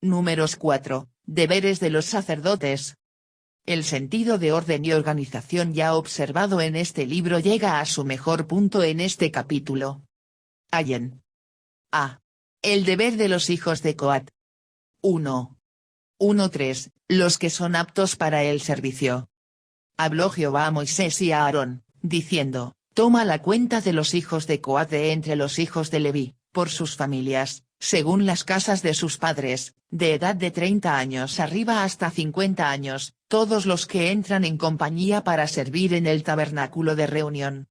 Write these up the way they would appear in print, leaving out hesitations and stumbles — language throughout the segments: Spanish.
Números 4. Deberes de los sacerdotes. El sentido de orden y organización ya observado en este libro llega a su mejor punto en este capítulo. Allen. A. El deber de los hijos de Coat. 1. 1.3. Los que son aptos para el servicio. Habló Jehová a Moisés y a Aarón, diciendo, toma la cuenta de los hijos de Coat de entre los hijos de Leví, por sus familias, según las casas de sus padres, de edad de 30 años arriba hasta 50 años, todos los que entran en compañía para servir en el tabernáculo de reunión.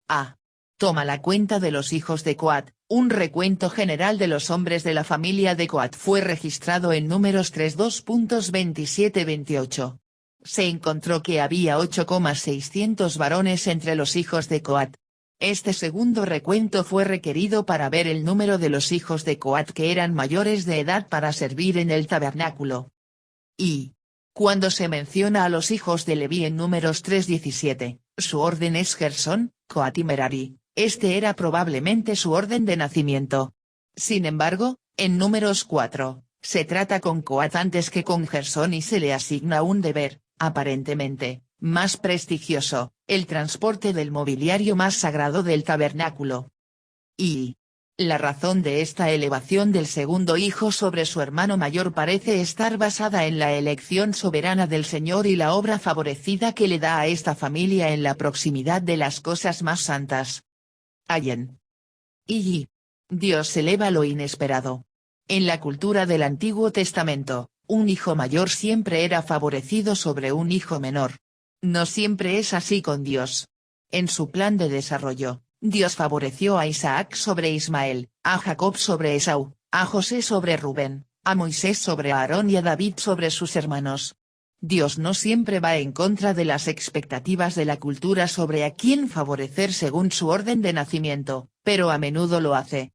A. Toma la cuenta de los hijos de Coat. Un recuento general de los hombres de la familia de Coat fue registrado en Números 3:2.27-28. Se encontró que había 8,600 varones entre los hijos de Coat. Este segundo recuento fue requerido para ver el número de los hijos de Coat que eran mayores de edad para servir en el tabernáculo. Y, cuando se menciona a los hijos de Leví en Números 3:17, su orden es Gersón, Coat y Merari. Este era probablemente su orden de nacimiento. Sin embargo, en Números 4, se trata con Coat antes que con Gersón y se le asigna un deber, aparentemente, más prestigioso, el transporte del mobiliario más sagrado del tabernáculo. Y la razón de esta elevación del segundo hijo sobre su hermano mayor parece estar basada en la elección soberana del Señor y la obra favorecida que le da a esta familia en la proximidad de las cosas más santas. Allen. Y Dios eleva lo inesperado. En la cultura del Antiguo Testamento, un hijo mayor siempre era favorecido sobre un hijo menor. No siempre es así con Dios. En su plan de desarrollo, Dios favoreció a Isaac sobre Ismael, a Jacob sobre Esaú, a José sobre Rubén, a Moisés sobre Aarón y a David sobre sus hermanos. Dios no siempre va en contra de las expectativas de la cultura sobre a quién favorecer según su orden de nacimiento, pero a menudo lo hace.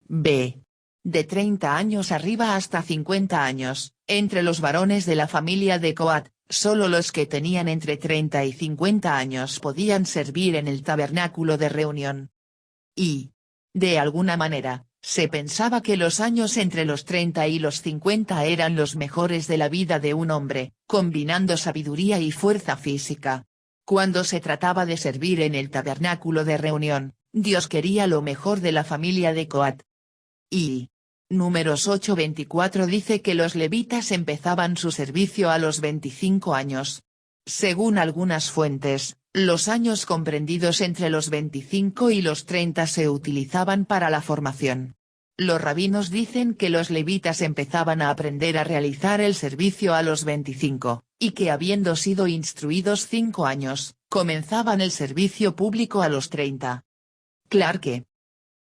B. De 30 años arriba hasta 50 años, entre los varones de la familia de Coat, solo los que tenían entre 30 y 50 años podían servir en el tabernáculo de reunión. Y, de alguna manera, se pensaba que los años entre los 30 y los 50 eran los mejores de la vida de un hombre, combinando sabiduría y fuerza física. Cuando se trataba de servir en el tabernáculo de reunión, Dios quería lo mejor de la familia de Coat. Y Números 8:24 dice que los levitas empezaban su servicio a los 25 años. Según algunas fuentes, los años comprendidos entre los 25 y los 30 se utilizaban para la formación. Los rabinos dicen que los levitas empezaban a aprender a realizar el servicio a los 25, y que habiendo sido instruidos 5 años, comenzaban el servicio público a los 30. Clarke.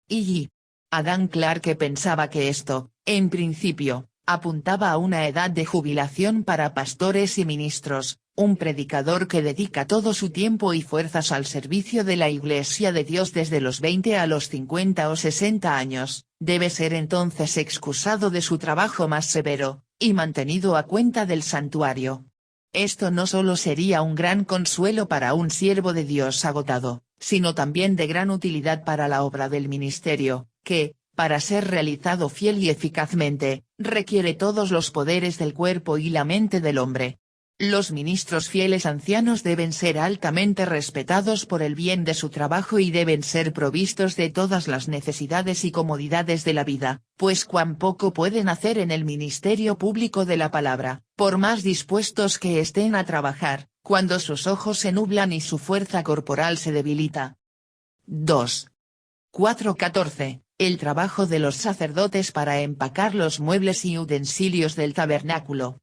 Y Adam Clarke pensaba que esto, en principio, apuntaba a una edad de jubilación para pastores y ministros. Un predicador que dedica todo su tiempo y fuerzas al servicio de la Iglesia de Dios desde los 20 a los 50 o 60 años, debe ser entonces excusado de su trabajo más severo, y mantenido a cuenta del santuario. Esto no solo sería un gran consuelo para un siervo de Dios agotado, sino también de gran utilidad para la obra del ministerio, que, para ser realizado fiel y eficazmente, requiere todos los poderes del cuerpo y la mente del hombre. Los ministros fieles ancianos deben ser altamente respetados por el bien de su trabajo y deben ser provistos de todas las necesidades y comodidades de la vida, pues cuán poco pueden hacer en el ministerio público de la palabra, por más dispuestos que estén a trabajar, cuando sus ojos se nublan y su fuerza corporal se debilita. 2. 4:14. El trabajo de los sacerdotes para empacar los muebles y utensilios del tabernáculo.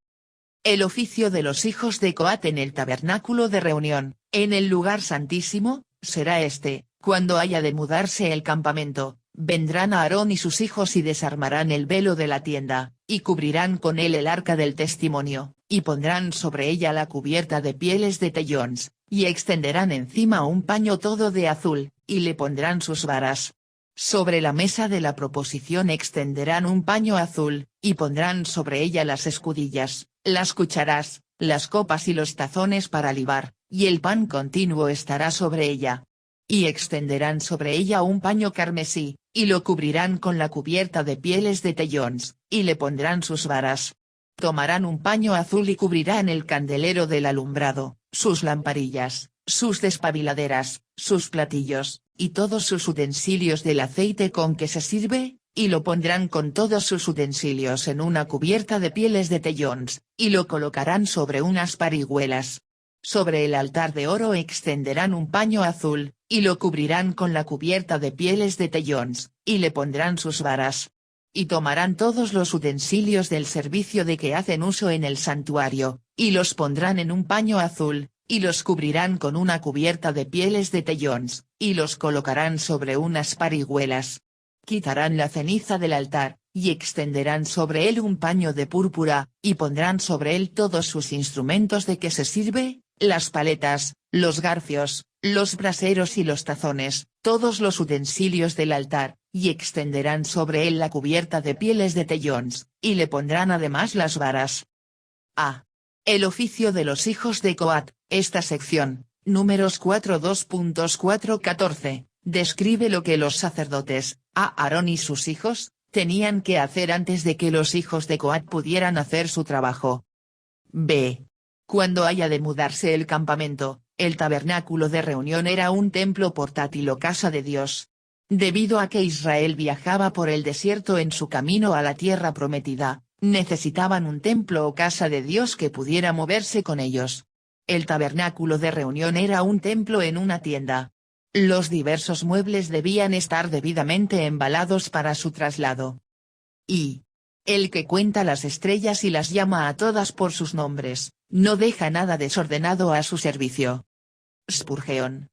El oficio de los hijos de Coat en el tabernáculo de reunión, en el lugar santísimo, será este: cuando haya de mudarse el campamento, vendrán Aarón y sus hijos y desarmarán el velo de la tienda, y cubrirán con él el arca del testimonio, y pondrán sobre ella la cubierta de pieles de tellons, y extenderán encima un paño todo de azul, y le pondrán sus varas. Sobre la mesa de la proposición extenderán un paño azul, y pondrán sobre ella las escudillas, las cucharas, las copas y los tazones para libar, y el pan continuo estará sobre ella. y extenderán sobre ella un paño carmesí, y lo cubrirán con la cubierta de pieles de tellons, y le pondrán sus varas. Tomarán un paño azul y cubrirán el candelero del alumbrado, sus lamparillas, sus despabiladeras, sus platillos, y todos sus utensilios del aceite con que se sirve, y lo pondrán con todos sus utensilios en una cubierta de pieles de tellons, y lo colocarán sobre unas parihuelas. Sobre el altar de oro extenderán un paño azul, y lo cubrirán con la cubierta de pieles de tellons, y le pondrán sus varas. Y tomarán todos los utensilios del servicio de que hacen uso en el santuario, y los pondrán en un paño azul, y los cubrirán con una cubierta de pieles de tellons, y los colocarán sobre unas parihuelas. Quitarán la ceniza del altar, y extenderán sobre él un paño de púrpura, y pondrán sobre él todos sus instrumentos de que se sirve, las paletas, los garfios, los braseros y los tazones, todos los utensilios del altar, y extenderán sobre él la cubierta de pieles de tellons, y le pondrán además las varas. A. El oficio de los hijos de Coat. Esta sección, números 4.2.4.14, describe lo que los sacerdotes, Aarón y sus hijos, tenían que hacer antes de que los hijos de Coat pudieran hacer su trabajo. B. Cuando haya de mudarse el campamento, el tabernáculo de reunión era un templo portátil o casa de Dios. Debido a que Israel viajaba por el desierto en su camino a la tierra prometida, necesitaban un templo o casa de Dios que pudiera moverse con ellos. El tabernáculo de reunión era un templo en una tienda. Los diversos muebles debían estar debidamente embalados para su traslado. Y el que cuenta las estrellas y las llama a todas por sus nombres, no deja nada desordenado a su servicio. Spurgeon.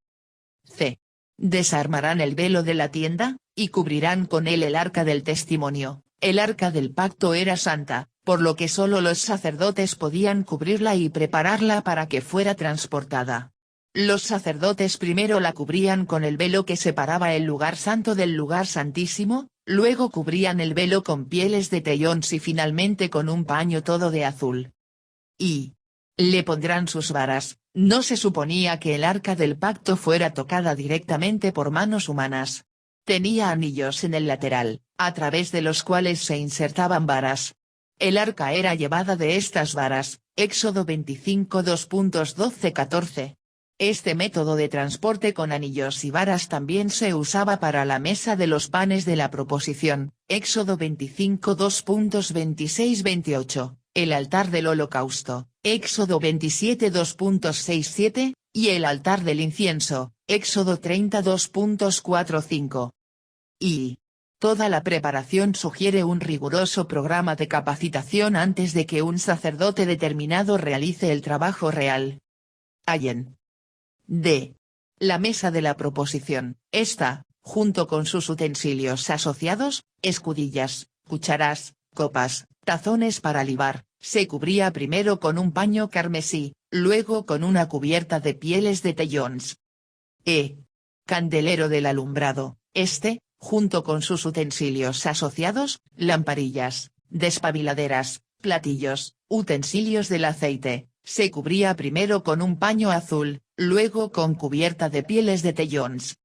C. Desarmarán el velo de la tienda, y cubrirán con él el arca del testimonio. El arca del pacto era santa, por lo que solo los sacerdotes podían cubrirla y prepararla para que fuera transportada. Los sacerdotes primero la cubrían con el velo que separaba el lugar santo del lugar santísimo, luego cubrían el velo con pieles de tellons y finalmente con un paño todo de azul. Y le pondrán sus varas. No se suponía que el arca del pacto fuera tocada directamente por manos humanas. Tenía anillos en el lateral, a través de los cuales se insertaban varas. El arca era llevada de estas varas, Éxodo 25 2.12-14. Este método de transporte con anillos y varas también se usaba para la mesa de los panes de la proposición, Éxodo 25 2.26-28, el altar del holocausto, Éxodo 27 2.67, y el altar del incienso, Éxodo 30 2.4-5. Y toda la preparación sugiere un riguroso programa de capacitación antes de que un sacerdote determinado realice el trabajo real. Allen. D. La mesa de la proposición. Esta, junto con sus utensilios asociados, escudillas, cucharas, copas, tazones para libar, se cubría primero con un paño carmesí, luego con una cubierta de pieles de tellons. E. Candelero del alumbrado. Este, junto con sus utensilios asociados, lamparillas, despabiladeras, platillos, utensilios del aceite, se cubría primero con un paño azul, luego con cubierta de pieles de tellons.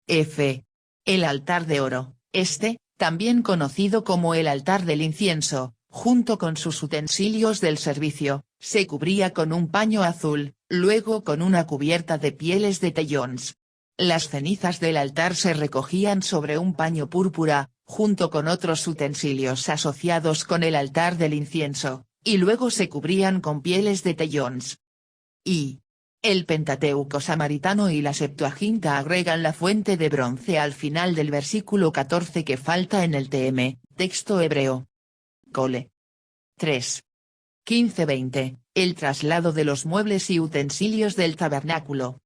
F. El altar de oro. Este, también conocido como el altar del incienso, junto con sus utensilios del servicio, se cubría con un paño azul, luego con una cubierta de pieles de tellons. Las cenizas del altar se recogían sobre un paño púrpura, junto con otros utensilios asociados con el altar del incienso, y luego se cubrían con pieles de tellons. Y el Pentateuco samaritano y la Septuaginta agregan la fuente de bronce al final del versículo 14 que falta en el TM, texto hebreo. Cole. 3. 15-20, el traslado de los muebles y utensilios del tabernáculo.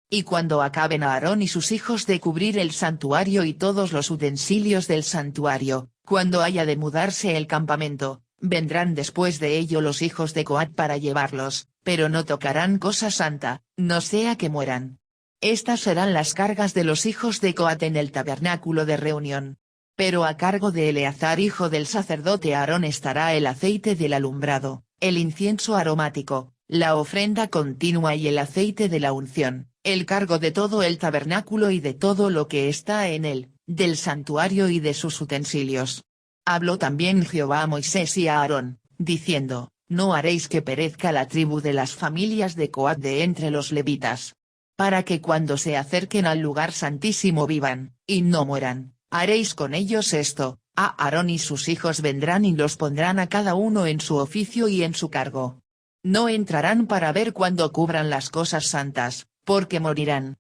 Y cuando acaben Aarón y sus hijos de cubrir el santuario y todos los utensilios del santuario, cuando haya de mudarse el campamento, vendrán después de ello los hijos de Coat para llevarlos, pero no tocarán cosa santa, no sea que mueran. Estas serán las cargas de los hijos de Coat en el tabernáculo de reunión. Pero a cargo de Eleazar hijo del sacerdote Aarón estará el aceite del alumbrado, el incienso aromático, la ofrenda continua y el aceite de la unción, el cargo de todo el tabernáculo y de todo lo que está en él, del santuario y de sus utensilios. Habló también Jehová a Moisés y a Aarón, diciendo, no haréis que perezca la tribu de las familias de Coat de entre los levitas. Para que cuando se acerquen al lugar santísimo vivan, y no mueran, haréis con ellos esto, a Aarón y sus hijos vendrán y los pondrán a cada uno en su oficio y en su cargo. No entrarán para ver cuando cubran las cosas santas, porque morirán.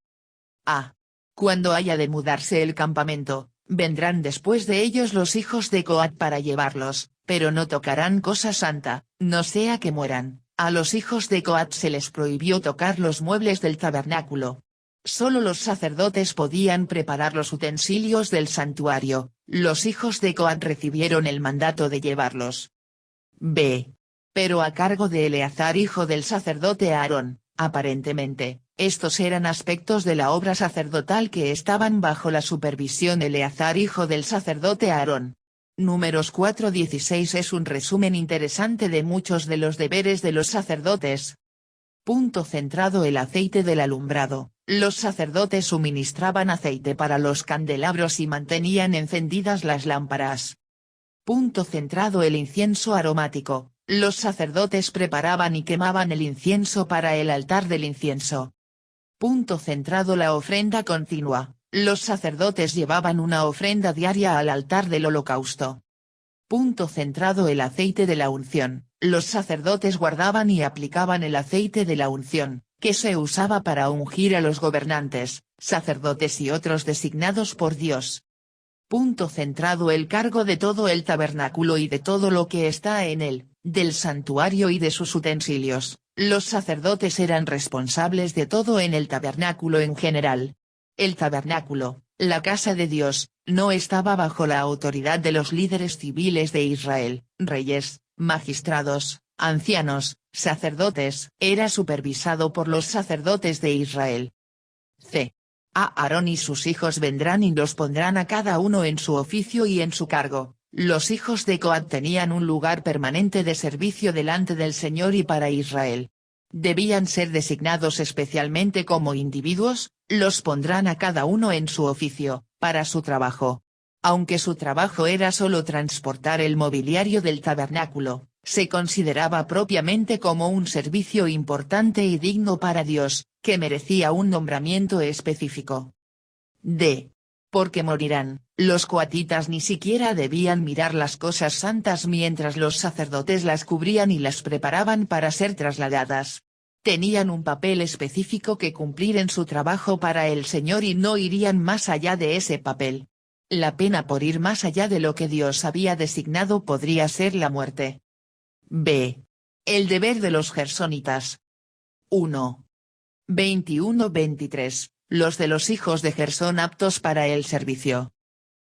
Cuando haya de mudarse el campamento, vendrán después de ellos los hijos de Coat para llevarlos, pero no tocarán cosa santa, no sea que mueran. A los hijos de Coat se les prohibió tocar los muebles del tabernáculo. Solo los sacerdotes podían preparar los utensilios del santuario, los hijos de Coat recibieron el mandato de llevarlos. Pero a cargo de Eleazar hijo del sacerdote Aarón, aparentemente, estos eran aspectos de la obra sacerdotal que estaban bajo la supervisión de Eleazar hijo del sacerdote Aarón. Números 4:16 es un resumen interesante de muchos de los deberes de los sacerdotes. Punto centrado: el aceite del alumbrado. Los sacerdotes suministraban aceite para los candelabros y mantenían encendidas las lámparas. Punto centrado: el incienso aromático. Los sacerdotes preparaban y quemaban el incienso para el altar del incienso. Punto centrado: la ofrenda continua. Los sacerdotes llevaban una ofrenda diaria al altar del holocausto. Punto centrado: el aceite de la unción. Los sacerdotes guardaban y aplicaban el aceite de la unción, que se usaba para ungir a los gobernantes, sacerdotes y otros designados por Dios. Punto centrado: el cargo de todo el tabernáculo y de todo lo que está en él, del santuario y de sus utensilios. Los sacerdotes eran responsables de todo en el tabernáculo en general. El tabernáculo, la casa de Dios, no estaba bajo la autoridad de los líderes civiles de Israel, reyes, magistrados, ancianos, sacerdotes. Era supervisado por los sacerdotes de Israel. A Aarón y sus hijos vendrán y los pondrán a cada uno en su oficio y en su cargo. Los hijos de Coat tenían un lugar permanente de servicio delante del Señor y para Israel. Debían ser designados especialmente como individuos, los pondrán a cada uno en su oficio, para su trabajo. Aunque su trabajo era solo transportar el mobiliario del tabernáculo, se consideraba propiamente como un servicio importante y digno para Dios, que merecía un nombramiento específico. Porque morirán, los coatitas ni siquiera debían mirar las cosas santas mientras los sacerdotes las cubrían y las preparaban para ser trasladadas. Tenían un papel específico que cumplir en su trabajo para el Señor y no irían más allá de ese papel. La pena por ir más allá de lo que Dios había designado podría ser la muerte. El deber de los gersonitas. 1. 21-23. Los de los hijos de Gersón aptos para el servicio.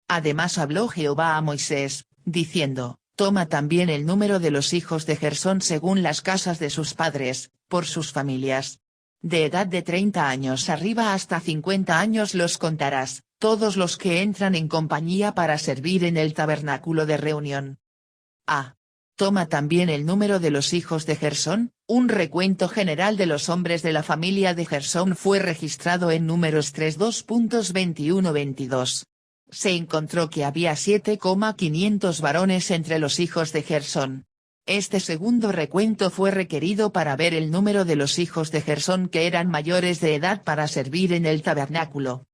Además habló Jehová a Moisés, diciendo, toma también el número de los hijos de Gersón según las casas de sus padres, por sus familias. De edad de 30 años arriba hasta 50 años los contarás, todos los que entran en compañía para servir en el tabernáculo de reunión. Toma también el número de los hijos de Gersón. Un recuento general de los hombres de la familia de Gersón fue registrado en Números 3:2.21-22. Se encontró que había 7,500 varones entre los hijos de Gersón. Este segundo recuento fue requerido para ver el número de los hijos de Gersón que eran mayores de edad para servir en el tabernáculo.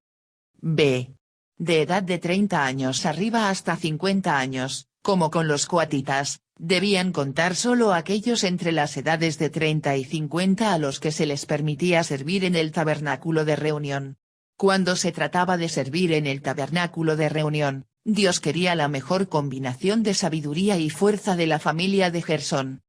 De edad de 30 años arriba hasta 50 años, como con los coatitas, debían contar solo aquellos entre las edades de 30 y 50 a los que se les permitía servir en el tabernáculo de reunión. Cuando se trataba de servir en el tabernáculo de reunión, Dios quería la mejor combinación de sabiduría y fuerza de la familia de Gersón.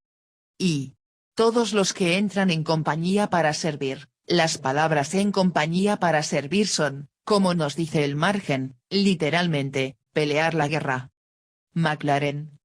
Y todos los que entran en compañía para servir. Las palabras en compañía para servir son, como nos dice el margen, literalmente, pelear la guerra. McLaren.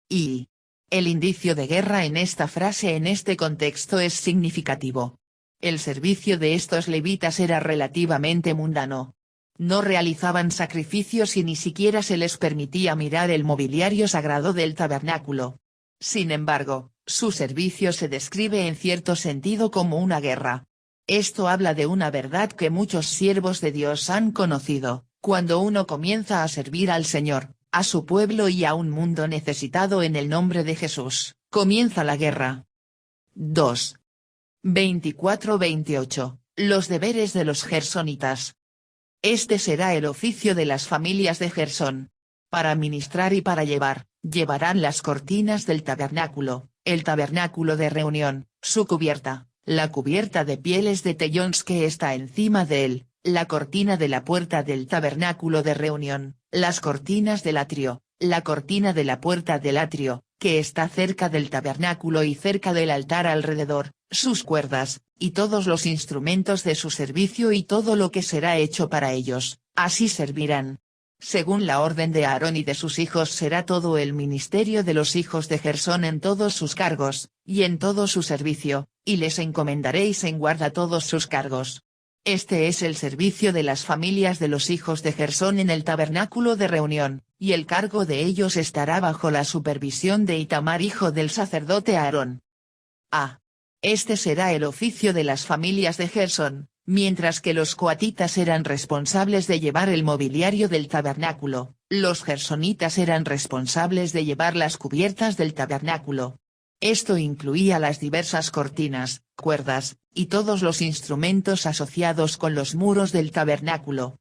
Y el indicio de guerra en esta frase en este contexto es significativo. El servicio de estos levitas era relativamente mundano. No realizaban sacrificios y ni siquiera se les permitía mirar el mobiliario sagrado del tabernáculo. Sin embargo, su servicio se describe en cierto sentido como una guerra. Esto habla de una verdad que muchos siervos de Dios han conocido: cuando uno comienza a servir al Señor, a su pueblo y a un mundo necesitado en el nombre de Jesús, comienza la guerra. 2. 24-28, los deberes de los gersonitas. Este será el oficio de las familias de Gersón. Para ministrar y para llevarán las cortinas del tabernáculo, el tabernáculo de reunión, su cubierta, la cubierta de pieles de tellons que está encima de él, la cortina de la puerta del tabernáculo de reunión, las cortinas del atrio, la cortina de la puerta del atrio, que está cerca del tabernáculo y cerca del altar alrededor, sus cuerdas, y todos los instrumentos de su servicio y todo lo que será hecho para ellos, así servirán. Según la orden de Aarón y de sus hijos será todo el ministerio de los hijos de Gersón en todos sus cargos, y en todo su servicio, y les encomendaréis en guarda todos sus cargos. Este es el servicio de las familias de los hijos de Gersón en el tabernáculo de reunión, y el cargo de ellos estará bajo la supervisión de Itamar hijo del sacerdote Aarón. A. Este será el oficio de las familias de Gersón, mientras que los coatitas eran responsables de llevar el mobiliario del tabernáculo, los gersonitas eran responsables de llevar las cubiertas del tabernáculo. Esto incluía las diversas cortinas, cuerdas, y todos los instrumentos asociados con los muros del tabernáculo.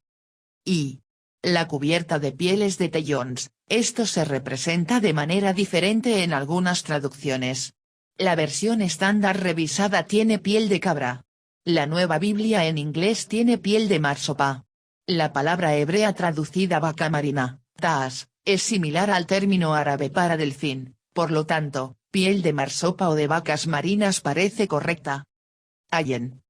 Y la cubierta de pieles de tellons, esto se representa de manera diferente en algunas traducciones. La versión estándar revisada tiene piel de cabra. La Nueva Biblia en inglés tiene piel de marsopa. La palabra hebrea traducida vaca marina, taas, es similar al término árabe para delfín, por lo tanto, piel de marsopa o de vacas marinas parece correcta. Ayen.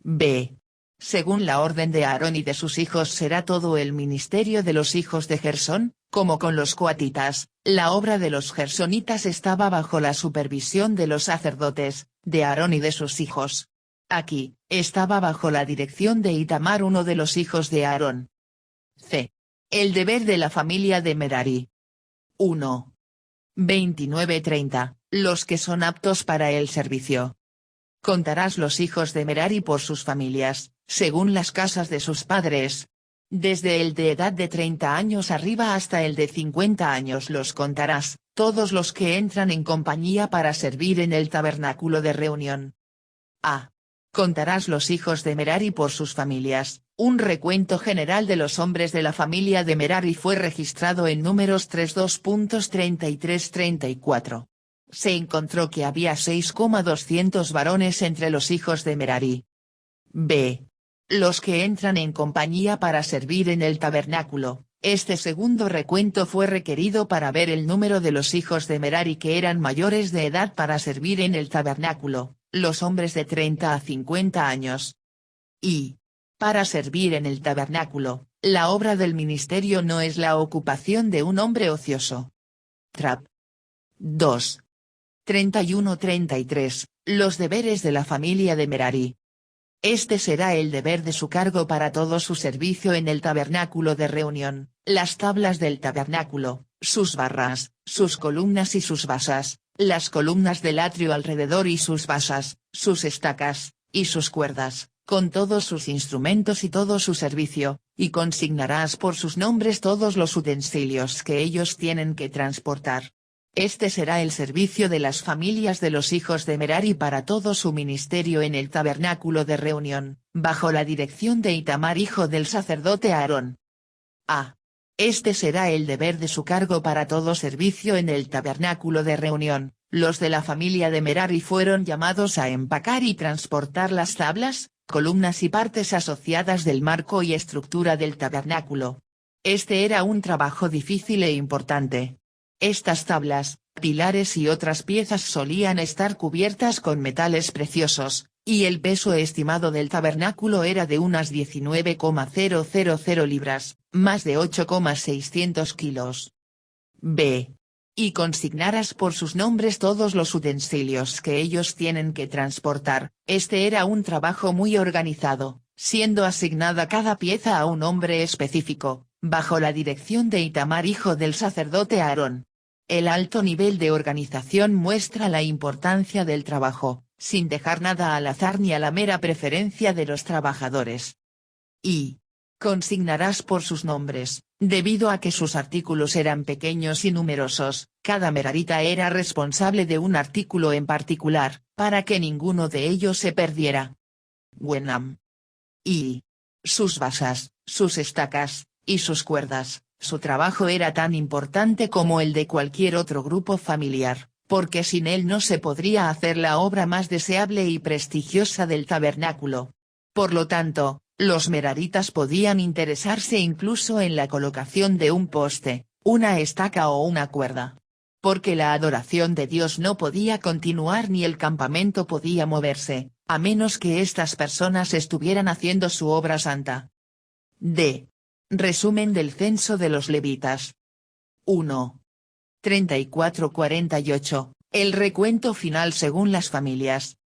B. Según la orden de Aarón y de sus hijos será todo el ministerio de los hijos de Gersón, como con los coatitas, la obra de los gersonitas estaba bajo la supervisión de los sacerdotes, de Aarón y de sus hijos. Aquí, estaba bajo la dirección de Itamar uno de los hijos de Aarón. C. El deber de la familia de Merari. 1. 29-30, los que son aptos para el servicio. Contarás los hijos de Merari por sus familias, según las casas de sus padres. Desde el de edad de 30 años arriba hasta el de 50 años los contarás, todos los que entran en compañía para servir en el tabernáculo de reunión. A. Contarás los hijos de Merari por sus familias. Un recuento general de los hombres de la familia de Merari fue registrado en Números 3:2.33-34. Se encontró que había 6,200 varones entre los hijos de Merari. B. Los que entran en compañía para servir en el tabernáculo. Este segundo recuento fue requerido para ver el número de los hijos de Merari que eran mayores de edad para servir en el tabernáculo, los hombres de 30 a 50 años. Y, para servir en el tabernáculo, la obra del ministerio no es la ocupación de un hombre ocioso. Trap. 2. 31-33, los deberes de la familia de Merari. Este será el deber de su cargo para todo su servicio en el tabernáculo de reunión, las tablas del tabernáculo, sus barras, sus columnas y sus basas, las columnas del atrio alrededor y sus basas, sus estacas, y sus cuerdas, con todos sus instrumentos y todo su servicio, y consignarás por sus nombres todos los utensilios que ellos tienen que transportar. Este será el servicio de las familias de los hijos de Merari para todo su ministerio en el tabernáculo de reunión, bajo la dirección de Itamar hijo del sacerdote Aarón. A. Este será el deber de su cargo para todo servicio en el tabernáculo de reunión. Los de la familia de Merari fueron llamados a empacar y transportar las tablas, columnas y partes asociadas del marco y estructura del tabernáculo. Este era un trabajo difícil e importante. Estas tablas, pilares y otras piezas solían estar cubiertas con metales preciosos, y el peso estimado del tabernáculo era de unas 19,000 libras, más de 8,600 kilos. B. Y consignarás por sus nombres todos los utensilios que ellos tienen que transportar. Este era un trabajo muy organizado, siendo asignada cada pieza a un hombre específico, bajo la dirección de Itamar hijo del sacerdote Aarón. El alto nivel de organización muestra la importancia del trabajo, sin dejar nada al azar ni a la mera preferencia de los trabajadores. Y consignarás por sus nombres, debido a que sus artículos eran pequeños y numerosos, cada merarita era responsable de un artículo en particular, para que ninguno de ellos se perdiera. Wenham. Y sus basas, sus estacas, y sus cuerdas, su trabajo era tan importante como el de cualquier otro grupo familiar, porque sin él no se podría hacer la obra más deseable y prestigiosa del tabernáculo. Por lo tanto, los meraritas podían interesarse incluso en la colocación de un poste, una estaca o una cuerda. Porque la adoración de Dios no podía continuar ni el campamento podía moverse, a menos que estas personas estuvieran haciendo su obra santa. D. Resumen del censo de los levitas. 1. 34-48, el recuento final según las familias.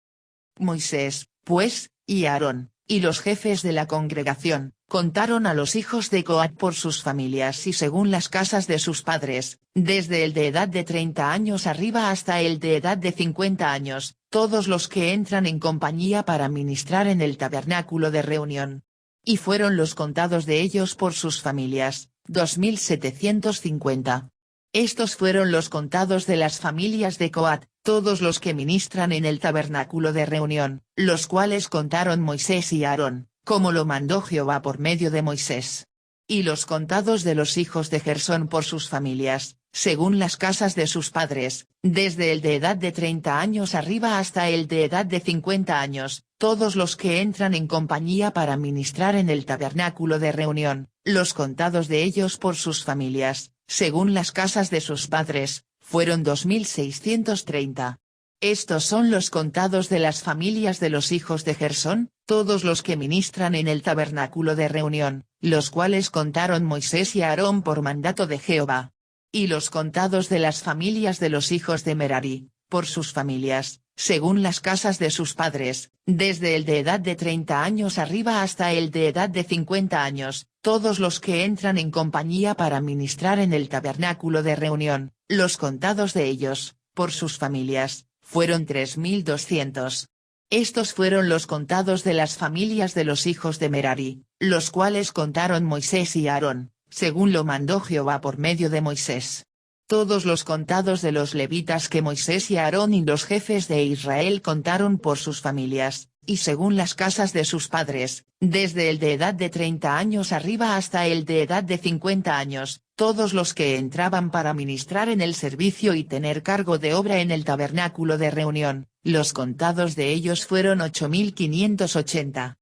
Moisés, pues, y Aarón, y los jefes de la congregación, contaron a los hijos de Coat por sus familias y según las casas de sus padres, desde el de edad de 30 años arriba hasta el de edad de 50 años, todos los que entran en compañía para ministrar en el tabernáculo de reunión. Y fueron los contados de ellos por sus familias, 2750. Estos fueron los contados de las familias de Coat, todos los que ministran en el tabernáculo de reunión, los cuales contaron Moisés y Aarón, como lo mandó Jehová por medio de Moisés. Y los contados de los hijos de Gersón por sus familias, según las casas de sus padres, desde el de edad de 30 años arriba hasta el de edad de 50 años, todos los que entran en compañía para ministrar en el tabernáculo de reunión, los contados de ellos por sus familias, según las casas de sus padres, fueron 2630. Estos son los contados de las familias de los hijos de Gersón, todos los que ministran en el tabernáculo de reunión, los cuales contaron Moisés y Aarón por mandato de Jehová. Y los contados de las familias de los hijos de Merari, por sus familias, según las casas de sus padres, desde el de edad de 30 años arriba hasta el de edad de 50 años, todos los que entran en compañía para ministrar en el tabernáculo de reunión, los contados de ellos, por sus familias, fueron 3200. Estos fueron los contados de las familias de los hijos de Merari, los cuales contaron Moisés y Aarón, según lo mandó Jehová por medio de Moisés. Todos los contados de los levitas que Moisés y Aarón y los jefes de Israel contaron por sus familias, y según las casas de sus padres, desde el de edad de 30 años arriba hasta el de edad de 50 años, todos los que entraban para ministrar en el servicio y tener cargo de obra en el tabernáculo de reunión, los contados de ellos fueron 8580.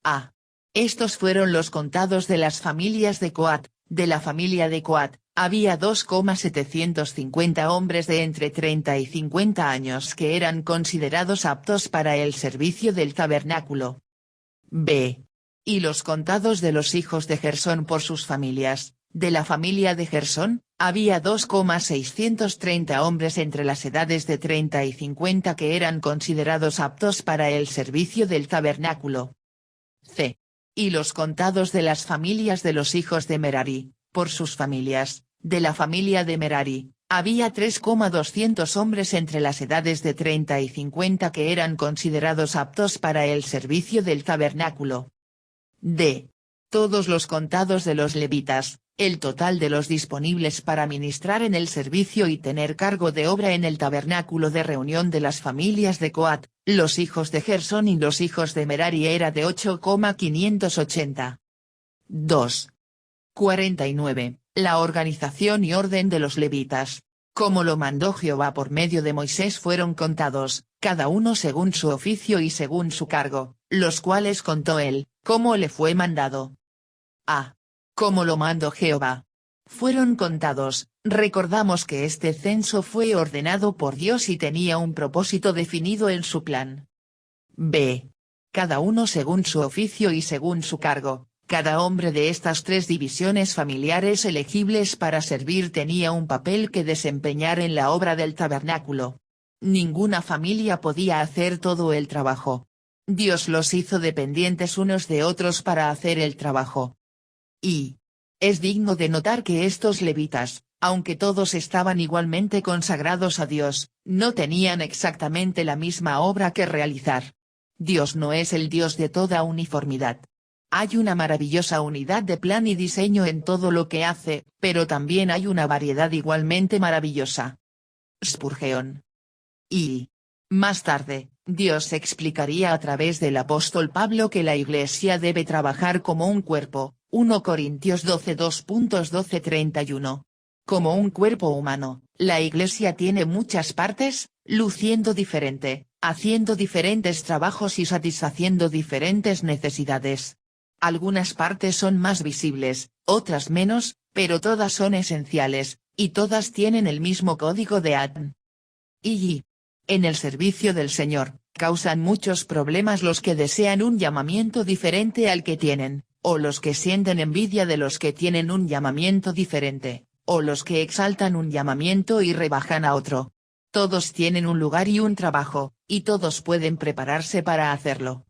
A. Estos fueron los contados de las familias de Coat. De la familia de Coat, había 2,750 hombres de entre 30 y 50 años que eran considerados aptos para el servicio del tabernáculo. B. Y los contados de los hijos de Gersón por sus familias. De la familia de Gersón, había 2,630 hombres entre las edades de 30 y 50 que eran considerados aptos para el servicio del tabernáculo. C. Y los contados de las familias de los hijos de Merari, por sus familias, de la familia de Merari, había 3,200 hombres entre las edades de 30 y 50 que eran considerados aptos para el servicio del tabernáculo. D. Todos los contados de los levitas, el total de los disponibles para ministrar en el servicio y tener cargo de obra en el tabernáculo de reunión de las familias de Coat, los hijos de Gersón y los hijos de Merari era de 8,580. 2. 49. La organización y orden de los levitas. Como lo mandó Jehová por medio de Moisés fueron contados, cada uno según su oficio y según su cargo, los cuales contó él, como le fue mandado. A. Como lo mandó Jehová. Fueron contados, recordamos que este censo fue ordenado por Dios y tenía un propósito definido en su plan. B. Cada uno según su oficio y según su cargo. Cada hombre de estas tres divisiones familiares elegibles para servir tenía un papel que desempeñar en la obra del tabernáculo. Ninguna familia podía hacer todo el trabajo. Dios los hizo dependientes unos de otros para hacer el trabajo. Y es digno de notar que estos levitas, Aunque todos estaban igualmente consagrados a Dios, no tenían exactamente la misma obra que realizar. Dios no es el Dios de toda uniformidad. Hay una maravillosa unidad de plan y diseño en todo lo que hace, pero también hay una variedad igualmente maravillosa. Spurgeon. Y más tarde, Dios explicaría a través del apóstol Pablo que la Iglesia debe trabajar como un cuerpo, 1 Corintios 12 2.12-31. Como un cuerpo humano, la Iglesia tiene muchas partes, luciendo diferente, haciendo diferentes trabajos y satisfaciendo diferentes necesidades. Algunas partes son más visibles, otras menos, pero todas son esenciales, y todas tienen el mismo código de ADN. Y en el servicio del Señor, causan muchos problemas los que desean un llamamiento diferente al que tienen, o los que sienten envidia de los que tienen un llamamiento diferente, o los que exaltan un llamamiento y rebajan a otro. Todos tienen un lugar y un trabajo, y todos pueden prepararse para hacerlo.